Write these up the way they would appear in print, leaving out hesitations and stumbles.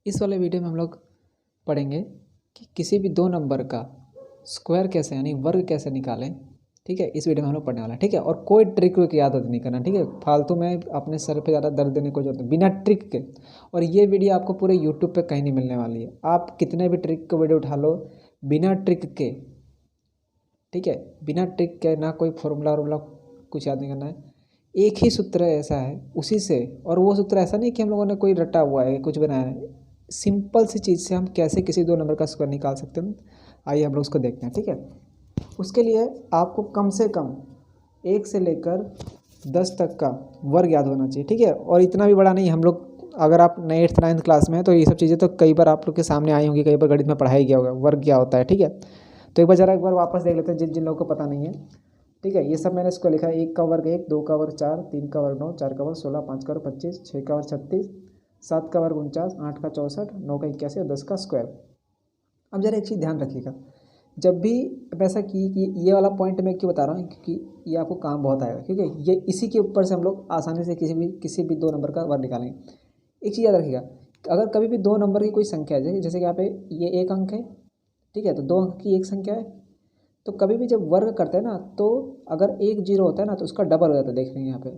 इस वाले वीडियो में हम लोग पढ़ेंगे कि किसी भी दो नंबर का स्क्वायर कैसे यानी वर्ग कैसे निकालें। ठीक है, इस वीडियो में हम लोग पढ़ने वाला है। ठीक है, और कोई ट्रिक की आदत नहीं करना। ठीक है, फालतू में अपने सर पे ज़्यादा दर्द देने को जरूरत नहीं, बिना ट्रिक के। और ये वीडियो आपको पूरे यूट्यूब पे कहीं नहीं मिलने वाली है। आप कितने भी ट्रिक का वीडियो उठा लो, बिना ट्रिक के, ठीक है, बिना ट्रिक के, ना कोई फॉर्मूला वॉर्मूला कुछ याद नहीं करना है। एक ही सूत्र ऐसा है उसी से, और वो सूत्र ऐसा नहीं कि हम लोगों ने कोई रटा हुआ है कुछ बनाया है। सिंपल सी चीज़ से हम कैसे किसी दो नंबर का स्क्वायर निकाल सकते हैं, आइए हम लोग उसको देखते हैं। ठीक है, उसके लिए आपको कम से कम 1 से लेकर 10 तक का वर्ग याद होना चाहिए। ठीक है, और इतना भी बड़ा नहीं। हम लोग अगर आप 8th 9th क्लास में हैं तो ये सब चीज़ें तो कई बार आप लोग के सामने आई होंगी, कई बार गणित में पढ़ाई गया होगा वर्ग क्या होता है। ठीक है, तो एक बार वापस देख लेते हैं जिन जिन लोगों को पता नहीं है। ठीक है, ये सब मैंने इसको लिखा है। 1 का वर्ग 1, 2 का वर्ग 4, 3 का वर्ग 9, 4 का वर्ग 16, 5 का वर्ग 25, 6 का वर्ग 36, 7 का वर्ग 49, 8 का 64, 9 का 81 और 10 का स्क्वायर। अब जरा एक चीज़ ध्यान रखिएगा, जब भी ऐसा कि ये वाला पॉइंट मैं क्यों बता रहा हूँ, क्योंकि ये आपको काम बहुत आएगा। क्योंकि ये इसी के ऊपर से हम लोग आसानी से किसी भी दो नंबर का वर्ग निकालेंगे। एक चीज़ याद रखिएगा, अगर कभी भी दो नंबर की कोई संख्या है, जैसे कि यहाँ पे ये एक अंक है, ठीक है, तो 2 अंक की एक संख्या है, तो कभी भी जब वर्ग करते हैं ना, तो अगर एक जीरो होता है ना तो उसका डबल हो जाता है। देख रहे हैं यहाँ पे,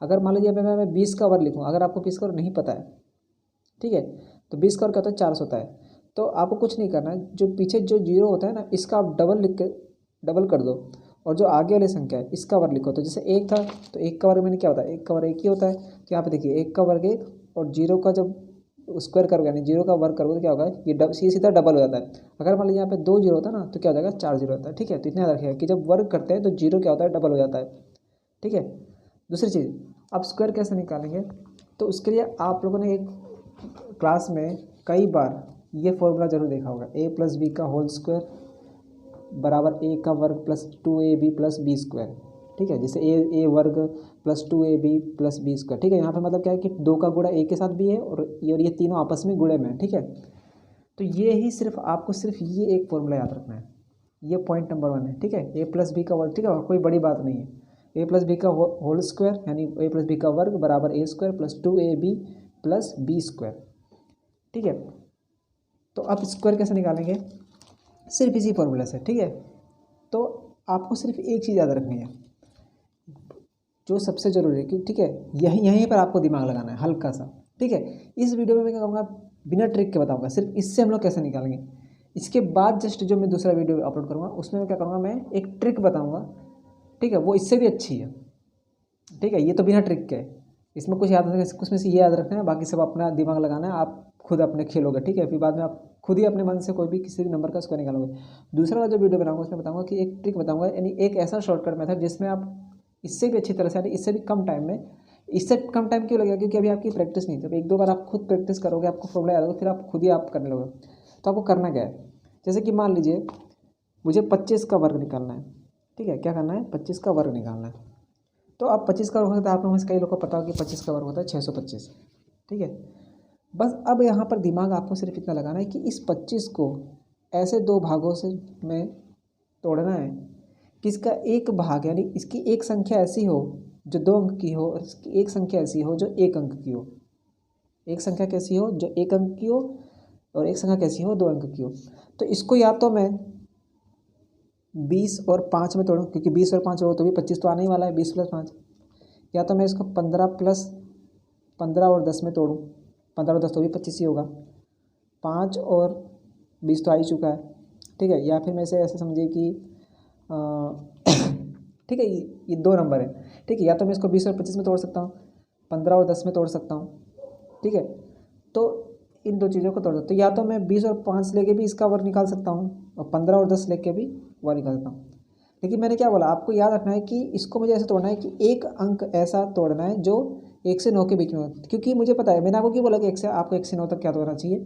अगर मान लीजिए मैं 20 का वर्ग लिखूँ, अगर आपको 20 का वर्ग नहीं पता है, ठीक है, तो 20 का वर्ग क्या होता है, 400 होता है। तो आपको कुछ नहीं करना है, जो पीछे जो जीरो होता है ना, इसका आप डबल लिख के डबल कर दो, और जो आगे वाली संख्या है इसका वर्ग लिखो। तो जैसे एक था तो एक का वर्ग मैंने क्या होता है, एक का वर्ग एक ही होता है। तो यहाँ पे देखिए, एक का वर्ग एक, और जीरो का जब स्क्वायर करोगे यानी जीरो का वर्ग करोगे तो क्या होगा, ये सीधा डबल हो जाता है। अगर मान लीजिए यहाँ पे 2 जीरो होता है ना, तो क्या हो जाएगा, 4 जीरो होता है। ठीक है, तो इतना याद रखिएगा कि जब वर्ग करते हैं तो जीरो क्या होता है, डबल हो जाता है। ठीक है, दूसरी चीज़, अब स्क्वायर कैसे निकालेंगे, तो उसके लिए आप लोगों ने एक क्लास में कई बार ये फॉर्मूला जरूर देखा होगा, a + b का होल स्क्वायर बराबर a का वर्ग plus 2ab plus B square. ठीक है, जैसे ए वर्ग plus 2ab plus B square. ठीक है, यहाँ पे मतलब क्या है कि 2 का गुणा a के साथ भी है, और ये तीनों आपस में गुणे में है। ठीक है, तो ये ही सिर्फ आपको सिर्फ ये एक फॉर्मूला याद रखना है, ये पॉइंट नंबर 1 है। ठीक है, a + b का वर्ग, ठीक है, और कोई बड़ी बात नहीं है। a + b का होल स्क्वायर यानी a + b का वर्ग बराबर a square plus 2ab plus B square. ठीक है, तो अब स्क्वायर कैसे निकालेंगे, सिर्फ इसी फॉर्मूला से। ठीक है, तो आपको सिर्फ एक चीज़ याद रखनी है जो सबसे ज़रूरी है, ठीक है, यहीं पर आपको दिमाग लगाना है हल्का सा। ठीक है, इस वीडियो में मैं क्या कहूँगा, बिना ट्रिक के बताऊँगा सिर्फ इससे हम लोग कैसे निकालेंगे। इसके बाद जस्ट जो मैं दूसरा वीडियो अपलोड करूँगा उसमें मैं क्या करूँगा, मैं एक ट्रिक बताऊँगा। ठीक है, वो इससे भी अच्छी है। ठीक है, ये तो बिना ट्रिक के, इसमें कुछ याद रखना, कुछ में से ये याद रखना है, बाकी सब अपना दिमाग लगाना है, आप खुद अपने खेलोगे। ठीक है, फिर बाद में आप खुद ही अपने मन से कोई भी किसी भी नंबर का स्क्वायर निकालोगे। दूसरा वाला जो वीडियो बनाऊंगा उसमें बताऊंगा कि एक ट्रिक बताऊंगा, यानी एक ऐसा शॉर्टकट मेथड जिसमें आप इससे भी अच्छी तरह से, यानी इससे भी कम टाइम में, इससे कम टाइम क्यों लगेगा, क्योंकि अभी आपकी प्रैक्टिस नहीं थी। तो 1-2 बार आप खुद प्रैक्टिस करोगे, आपको फॉर्मूला याद होगा, फिर आप खुद ही आप करने लगोगे। तो आपको करना क्या है, जैसे कि मान लीजिए मुझे 25 का वर्ग निकालना है। ठीक है, क्या करना है, 25 का वर्ग निकालना है। तो अब 25 का वर्ग होता है, आप लोगों में से कई लोग को पता हो कि 25 का वर्ग होता है 625। ठीक है, बस अब यहाँ पर दिमाग आपको सिर्फ इतना लगाना है कि इस 25 को ऐसे दो भागों से में तोड़ना है कि इसका एक भाग यानी इसकी एक संख्या ऐसी हो जो 2 अंक की हो, और इसकी एक संख्या ऐसी हो जो 1 अंक की हो। एक संख्या कैसी हो, जो 1 अंक की हो, और एक संख्या कैसी हो, 2 अंक की हो। तो इसको या तो मैं 20 और 5 में तोड़ूँ, क्योंकि 20 और 5 हो तो भी 25 तो आने ही वाला है, 20 + 5। या तो मैं इसको 15 और 10 में तोड़ूँ, 15 और 10 तो भी 25 ही होगा, 5 और 20 तो आ ही चुका है। ठीक है, या फिर मैं इसे ऐसे समझिए कि ठीक है, ये 2 नंबर है। ठीक है, या तो मैं इसको 20 और 25 में तोड़ सकता हूँ, 15 और 10 में तोड़ सकता हूँ। ठीक है, तो इन दो चीज़ों को तोड़ सकता हूँ। या तो मैं 20 और 5 लेके भी इसका वर्ग निकाल सकता हूँ, और 15 और 10 लेके भी वर्ग निकाल सकता हूँ। लेकिन मैंने क्या बोला, आपको याद रखना है कि इसको मुझे ऐसे तोड़ना है कि एक अंक ऐसा तोड़ना है जो 1 से 9 के बीच में हो। क्योंकि मुझे पता है, मैंने आपको क्यों बोला कि आपको 1 से 9 तक क्या होना चाहिए,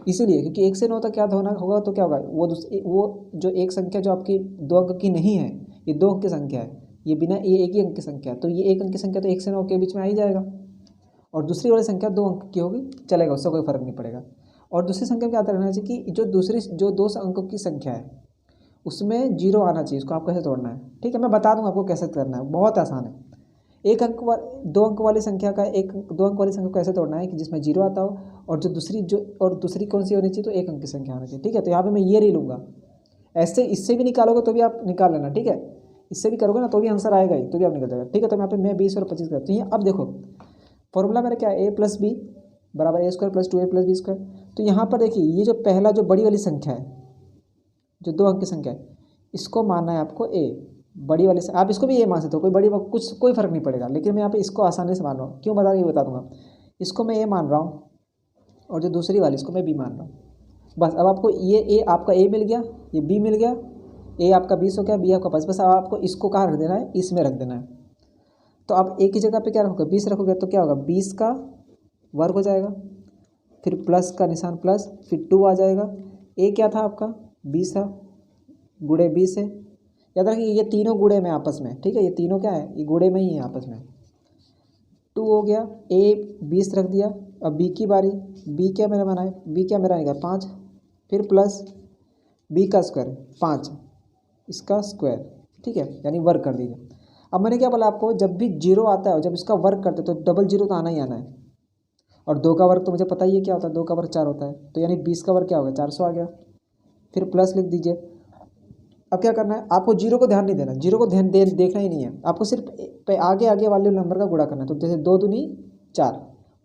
इसीलिए क्योंकि 1 से 9 तक क्या होना होगा तो क्या होगा, वो जो एक संख्या जो आपकी 2 अंक की नहीं है, ये 2 अंक की संख्या है, ये बिना ये एक ही अंक की संख्या है, तो ये 1 अंक की संख्या तो 1 से 9 के बीच में आ ही जाएगा। और दूसरी वाली संख्या 2 अंक की होगी, चलेगा, उससे कोई फर्क नहीं पड़ेगा। और दूसरी संख्या में क्या रखना चाहिए कि जो 2 अंकों की संख्या है उसमें जीरो आना चाहिए, इसको आप कैसे तोड़ना है। ठीक है, मैं बता दूं आपको कैसे करना है, बहुत आसान है। एक अंक दो अंक वाली संख्या का दो अंक वाली संख्या को ऐसे तोड़ना है कि जिसमें जीरो आता हो और दूसरी कौन सी होनी चाहिए, तो एक अंक की संख्या होनी चाहिए। ठीक है, तो यहाँ पे मैं ये नहीं लूँगा। ऐसे इससे भी निकालोगे तो भी आप निकाल लेना। ठीक है, इससे भी करोगे ना तो भी आंसर आएगा ही, तो भी आप निकल जाएगा। ठीक है, तो यहाँ पे मैं 20 और 25 करता हूँ। अब देखो फॉर्मूला मेरा क्या है, a + b बराबर a² + 2a + b²। तो यहाँ पर देखिए ये जो पहला जो बड़ी वाली संख्या है, जो दो अंक की संख्या है, इसको मानना है आपको a बड़ी वाली से। आप इसको भी a मान सकते हो, कोई फर्क नहीं पड़ेगा, लेकिन मैं यहाँ पे इसको आसानी से मान रहा हूँ। क्यों बता दूंगा। इसको मैं a मान रहा हूँ और जो दूसरी वाली इसको मैं b मान रहा हूँ। बस अब आपको ये a आपका a मिल गया, ये b मिल गया, a आपका 20 हो गया, b आपका 5। बस अब आपको इसको कहाँ रख देना है, इसमें रख देना है। तो आप a की जगह पे क्या रखोगे, 20 रखोगे, तो क्या होगा 20 का वर्ग हो जाएगा, फिर प्लस का निशान प्लस, फिर 2 आ जाएगा। a क्या था आपका 20 था, गुणे 20 है। याद रखिए ये तीनों गुणे में आपस में। ठीक है, ये तीनों क्या है, ये गुणे में ही है आपस में। 2 हो गया, a 20 रख दिया। अब b की बारी, b क्या मेरा बना है, b क्या मेरा आएगा 5, फिर प्लस b का स्क्वायर 5, इसका स्क्वायर। ठीक है, यानी वर्ग कर दीजिए। अब मैंने क्या बोला आपको, जब भी जीरो आता है, जब इसका वर्ग करते तो डबल जीरो तो आना ही आना है। और 2 का वर्ग तो मुझे पता ही है क्या होता है, 2 का वर्ग 4 होता है, तो यानी 20 का वर्ग क्या होगा 400 आ गया। फिर प्लस लिख दीजिए। अब क्या करना है, आपको जीरो को ध्यान नहीं देना, जीरो को देखना ही नहीं है, आपको सिर्फ आगे वाले नंबर का गुणा करना है। तो जैसे 2 दूनी 4,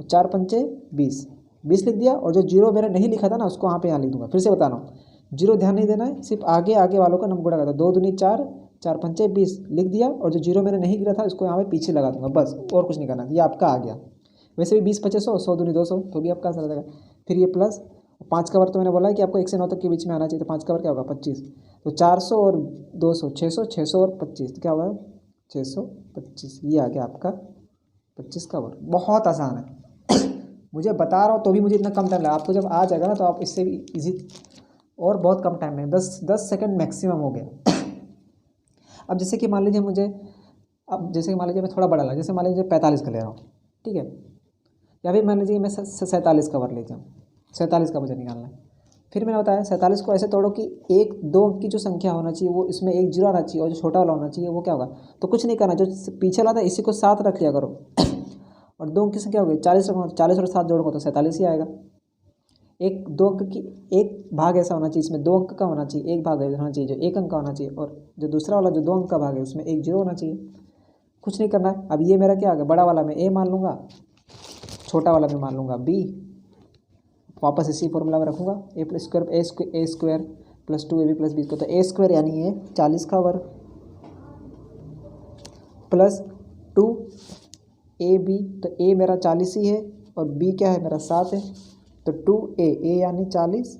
4 पंचे 20, 20 लिख दिया। और जो जीरो मेरा नहीं लिखा था ना उसको यहाँ लिख दूंगा। फिर से बता रहा हूँ, जीरो ध्यान नहीं देना है, सिर्फ आगे वालों का नंबर गुणा करता है। 2 दूनी 4, 4 पंचे 20 लिख दिया। और जो जीरो मैंने नहीं गिरा था उसको यहाँ पे पीछे लगा दूंगा, बस और कुछ नहीं करना। ये आपका आ गया। वैसे भी 20 × 5 = 100, 100 दूनी 200, तो भी आपका आंसर आ जाएगा। फिर ये प्लस 5 का वर्ग तो मैंने बोला है कि आपको 1 से 9 तक के बीच में आना चाहिए, तो 5 का वर्ग क्या होगा 25। तो 400 और 200 600, 600 और 25 तो क्या होगा 625। ये आ गया आपका 25 का वर्ग। बहुत आसान है मुझे बता रहा हूँ तो भी मुझे इतना कम टाइम लगा। आपको जब आ जाएगा ना तो आप इससे भी ईजी और बहुत कम टाइम में 10 सेकंड मैक्सिमम हो गया। अब जैसे कि मान लीजिए मैं थोड़ा बड़ा लगा, जैसे मान लीजिए 45 का ले रहा हूँ। ठीक है, या फिर मान लीजिए मैं 47 का वर्ग ले जाऊँ, 47 का मुझे निकालना है। फिर मैंने बताया 47 को ऐसे तोड़ो कि 1-2 अंक की जो संख्या होना चाहिए वो इसमें एक जीरो आना चाहिए, और जो छोटा वाला होना चाहिए वो क्या होगा। तो कुछ नहीं करना, जो पीछे वाला था इसी को 7 रख लिया करो और 2 अंक की संख्या हो गई 40 रखो, 40 और 7 जोड़ो तो 47 ही आएगा। एक भाग ऐसा होना चाहिए इसमें 2 अंक का होना चाहिए, एक भाग होना चाहिए जो 1 अंक का होना चाहिए, और जो दूसरा वाला जो 2 अंक का भाग है उसमें एक जीरो होना चाहिए। कुछ नहीं करना है। अब ये मेरा क्या आ गया, बड़ा वाला मैं a मान लूँगा, छोटा वाला मैं मान लूँगा b। वापस इसी फॉर्मूला में रखूँगा, a² + 2ab + b²। तो a² यानी ये 40 का वर्ग प्लस 2ab, तो a मेरा 40 ही है और b क्या है मेरा 7 है। तो 2a, a यानी 40,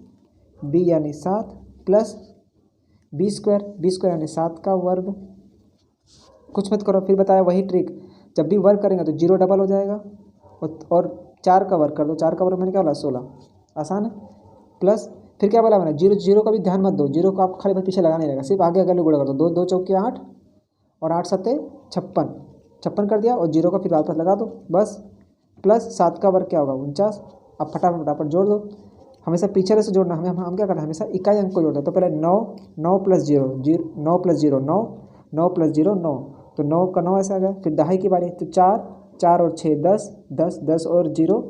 b यानी 7 प्लस b² यानी 7 का वर्ग। कुछ मत करो, फिर बताया वही ट्रिक, जब भी वर्ग करेंगे तो जीरो डबल हो जाएगा। और 4 का वर्ग कर दो, 4 का वर्ग मैंने क्या बोला 16, आसान है। प्लस फिर क्या बोला मैंने, जीरो का भी ध्यान मत दो, जीरो को आप खाली बस पीछे लगाने रहेगा, सिर्फ आगे गुणा कर दो। 2 चौके 8 और 8 सत्ते 56 कर दिया, और जीरो का फिर वापस लगा दो बस। प्लस 7 का वर्ग क्या होगा 49। अब फटाफट जोड़ दो, हमेशा पीछे से जोड़ना। हम क्या करना है, हमेशा इकाई अंक को जोड़ते हैं। तो पहले 9 + 0 9 + 0 9, 9 + 0 9, तो 9 का 9 ऐसे आ गया। फिर दहाई की बारी, तो 4 और 6 10, 10 और 0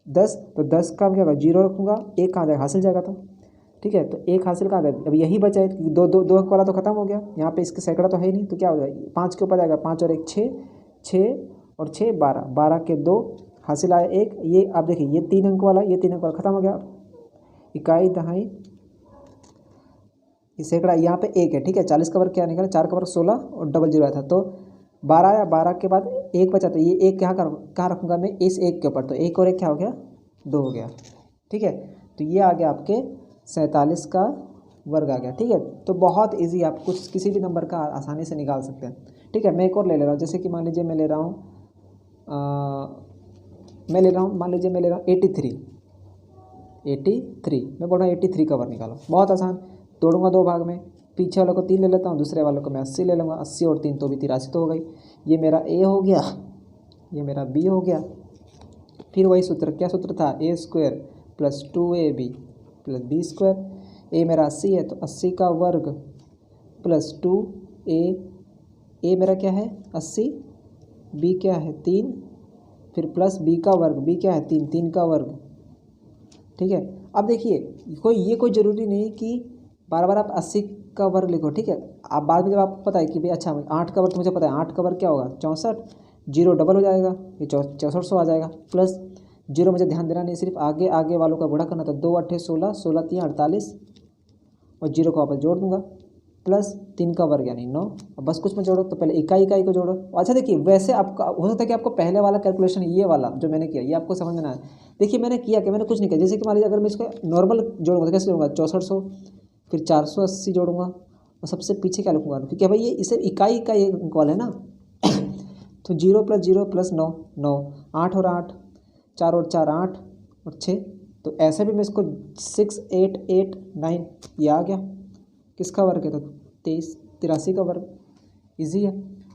10, तो 10 का क्या होगा 0 रखूँगा, 1 कहाँ जाएगा हासिल जाएगा। तो ठीक है, तो 1 हासिल कहाँ जाएगा, अब यही बचा है कि दो अंक वाला तो खत्म हो गया, यहाँ पे इसके सैकड़ा तो है ही नहीं, तो क्या हो जाएगा 5 के ऊपर जाएगा, 5 और 1 6, 6 और 6 12, 12 के 2 हासिल आया 1। ये आप देखिए ये 3 अंक वाला, ये 3 अंक वाला खत्म हो गया। इकाई दहाई ये सैकड़ा यहाँ पे 1 है। ठीक है, 40 का वर्ग क्या निकला, 4 का वर्ग 16 और डबल जीरो आया था, तो 12 आया। 12 के बाद 1 बचा, तो ये 1 कहाँ रखूँगा मैं, इस 1 के ऊपर। तो 1 और 1 क्या हो गया 2 हो गया। ठीक है, तो ये आ गया आपके 47 का वर्ग आ गया। ठीक है, तो बहुत इजी, आप कुछ किसी भी नंबर का आसानी से निकाल सकते हैं। ठीक है, मैं एक और ले रहा हूँ, जैसे कि मान लीजिए मैं ले रहा हूँ मान लीजिए मैं ले रहा हूँ 83। मैं बोल रहा हूँ 83 का वर्ग निकालो। बहुत आसान, तोड़ूंगा 2 भाग में, पीछे वाले को 3 ले लेता हूँ, दूसरे वाले को मैं 80 ले लूँगा। 80 और 3 तो भी 83 तो हो गई। ये मेरा a हो गया, ये मेरा b हो गया। फिर वही सूत्र, क्या सूत्र था, a² + 2ab + b²। a मेरा 80 है, तो 80 का वर्ग प्लस 2a, a मेरा क्या है 80, बी क्या है 3, फिर प्लस बी का वर्ग, बी क्या है 3, 3 का वर्ग, ठीक है। अब देखिए कोई ज़रूरी नहीं कि बार बार आप 80 का वर्ग लिखो, ठीक है। आप बाद में जब आपको पता है कि भाई अच्छा 8 का वर्ग तो मुझे पता है 8 का वर्ग क्या होगा 64, जीरो डबल हो जाएगा, ये 6400 आ जाएगा, प्लस जीरो मुझे ध्यान देना नहीं, सिर्फ आगे आगे वालों का गुणा करना, तो 2 8 16, 16 3 48 और जीरो को वापस जोड़ दूंगा, प्लस 3 का वर्ग यानी 9। अब बस कुछ में जोड़ो, तो पहले इकाई इकाई को जोड़ो। अच्छा देखिए वैसे आपका हो सकता है कि आपको पहले वाला कैलकुलेशन ये वाला जो मैंने किया ये आपको समझ में ना आए। देखिए मैंने किया कि मैंने कुछ नहीं किया, जैसे कि मान लीजिए अगर मैं इसको नॉर्मल जोड़ूंगा तो कैसे जोड़ूंगा 6400, फिर 480 जोड़ूंगा और सबसे पीछे क्या लिखूंगा, क्योंकि भाई ये इसे इकाई का ये कॉल है ना। तो 0 + 9 9, 8 और 8, 4 और 4 8 और 6, तो ऐसे भी मैं इसको 6 8 8 9 ये आ गया, किसका वर्ग है तो 83 का वर्ग, इजी है।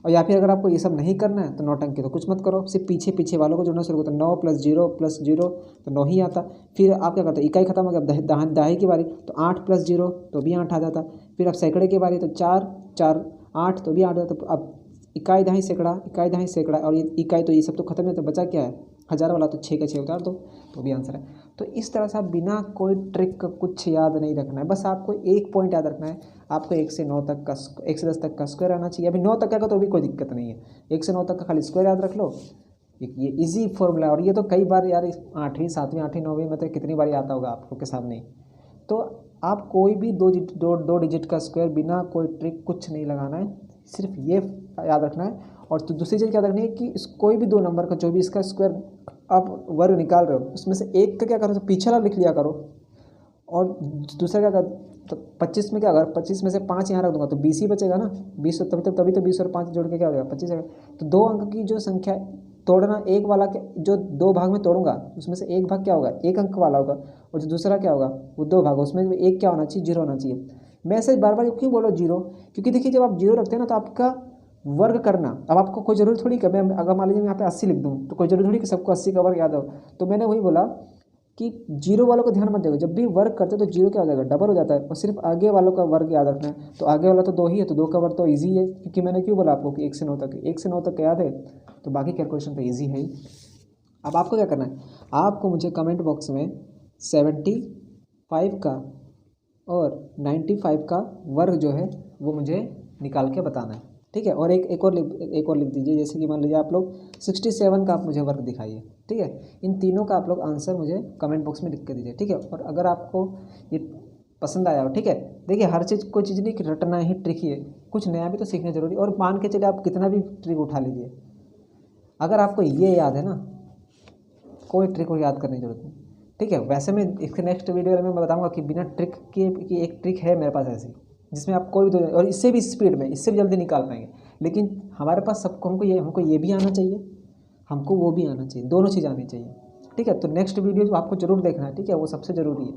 और या फिर अगर आपको ये सब नहीं करना है तो नौटंकी तो कुछ मत करो, सिर्फ पीछे पीछे वालों को जोड़ना शुरू करो, तो 9 + 0 तो 9 ही आता। फिर आप क्या करते हो, इकाई खत्म हो गया, दहाई की बारी, तो 8 + 0 तो भी 8 आ जाता। फिर अब सैकड़े की बारी, तो 4 4 8 तो भी 8 आता। तो अब इकाई दहाई सैकड़ा और ये इकाई, तो ये सब तो खत्म है, तो बचा क्या है हज़ार वाला, तो 6 का 6 उतार दो तो भी आंसर है। तो इस तरह से आप बिना कोई ट्रिक का कुछ याद नहीं रखना है, बस आपको एक पॉइंट याद रखना है, आपको 1 से 9 तक का 1 से 10 तक का स्क्वायर आना चाहिए। अभी 9 तक का तो भी कोई दिक्कत नहीं है, 1 से 9 तक का खाली स्क्वायर याद रख लो, ये इजी फॉर्मूला है। और ये तो कई बार यार 8वीं 7वीं 8वीं 9वीं में तो कितनी बार आता होगा आपको के सामने। तो आप कोई भी दो डिजिट का स्क्वायर बिना कोई ट्रिक कुछ नहीं लगाना है, सिर्फ ये याद रखना है। और तो दूसरी चीज़ याद रखनी है कि इस कोई भी दो नंबर का जो भी इसका स्क्वायर आप वर्ग निकाल रहे हो उसमें से एक का क्या करो तो पीछे वाला लिख लिया करो, और दूसरा क्या कर, तो 25 में क्या अगर 25 में से 5 यहाँ रख दूंगा तो 20 ही बचेगा ना, 20 तभी तो 20 और 5 जोड़ के क्या हो जाएगा 25 आएगा। तो 2 अंक की जो संख्या तोड़ना, एक वाला के जो 2 भाग में तोड़ूंगा उसमें से एक भाग क्या होगा 1 अंक वाला होगा, और जो दूसरा क्या होगा वो 2 भाग, उसमें एक क्या होना चाहिए 0 होना चाहिए। मैं ऐसे बार बार क्यों बोलो 0, क्योंकि देखिए जब आप 0 रखते हैं ना तो आपका वर्ग करना, अब आपको कोई ज़रूरी थोड़ी कि मैं अगर मान लीजिए मैं यहाँ पे 80 लिख दूँ तो कोई ज़रूरी थोड़ी कि सबको 80 का वर्ग याद हो। तो मैंने वही बोला कि 0 वालों को ध्यान मत देगा, जब भी वर्ग करते हो तो 0 क्या हो जाएगा डबल हो जाता है, और सिर्फ आगे वालों का वर्ग याद रखना है। तो आगे वाला तो 2 ही है, तो 2 का वर्ग तो ईजी है, क्योंकि मैंने क्यों बोला आपको कि 1 से 9 तक, 1 से 9 तक याद है तो बाकी कैलकुलेशन तो ईजी है ही। अब आपको क्या करना है, आपको मुझे कमेंट बॉक्स में 75 का और 95 का वर्ग जो है वो मुझे निकाल के बताना है, ठीक है। और एक और लिख दीजिए, जैसे कि मान लीजिए आप लोग 67 का आप मुझे वर्ग दिखाइए, ठीक है। इन तीनों का आप लोग आंसर मुझे कमेंट बॉक्स में लिख के दीजिए, ठीक है। और अगर आपको ये पसंद आया हो, ठीक है, देखिए हर चीज़ कोई चीज़ नहीं कि रटना ही ट्रिक ही है, कुछ नया भी तो सीखना जरूरी। और मान के चलिए आप कितना भी ट्रिक उठा लीजिए, अगर आपको ये याद है ना कोई ट्रिक को याद करने की जरूरत नहीं, ठीक है। वैसे मैं इसके नेक्स्ट वीडियो में बताऊंगा कि बिना ट्रिक के की एक ट्रिक है मेरे पास ऐसी, जिसमें आप कोई भी और इससे भी स्पीड में इससे भी जल्दी निकाल पाएंगे। लेकिन हमारे पास सबको हमको ये भी आना चाहिए, हमको वो भी आना चाहिए, दोनों चीज़ आनी चाहिए, ठीक है। तो नेक्स्ट वीडियो जो आपको जरूर देखना है, ठीक है, वो सबसे ज़रूरी है।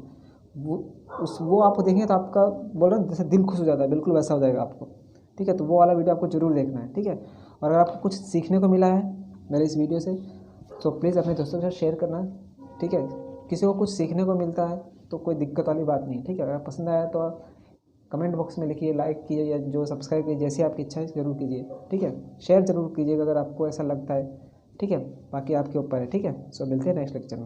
वो आप देखेंगे तो आपका बोल रहे हैं जैसे दिल खुश हो जाता है, बिल्कुल वैसा हो जाएगा आपको, ठीक है। तो वो वाला वीडियो आपको जरूर देखना है, ठीक है। और अगर आपको कुछ सीखने को मिला है मेरे इस वीडियो से तो प्लीज़ अपने दोस्तों के साथ शेयर करना, ठीक है। किसी को कुछ सीखने को मिलता है तो कोई दिक्कत वाली बात नहीं है, ठीक है। अगर पसंद आया तो कमेंट बॉक्स में लिखिए, लाइक कीजिए, या जो सब्सक्राइब कीजिए, जैसी आपकी इच्छा है ज़रूर कीजिए, ठीक है। शेयर ज़रूर कीजिएगा अगर आपको ऐसा लगता है, ठीक है। बाकी आपके ऊपर है, ठीक है। सो मिलते हैं नेक्स्ट लेक्चर में।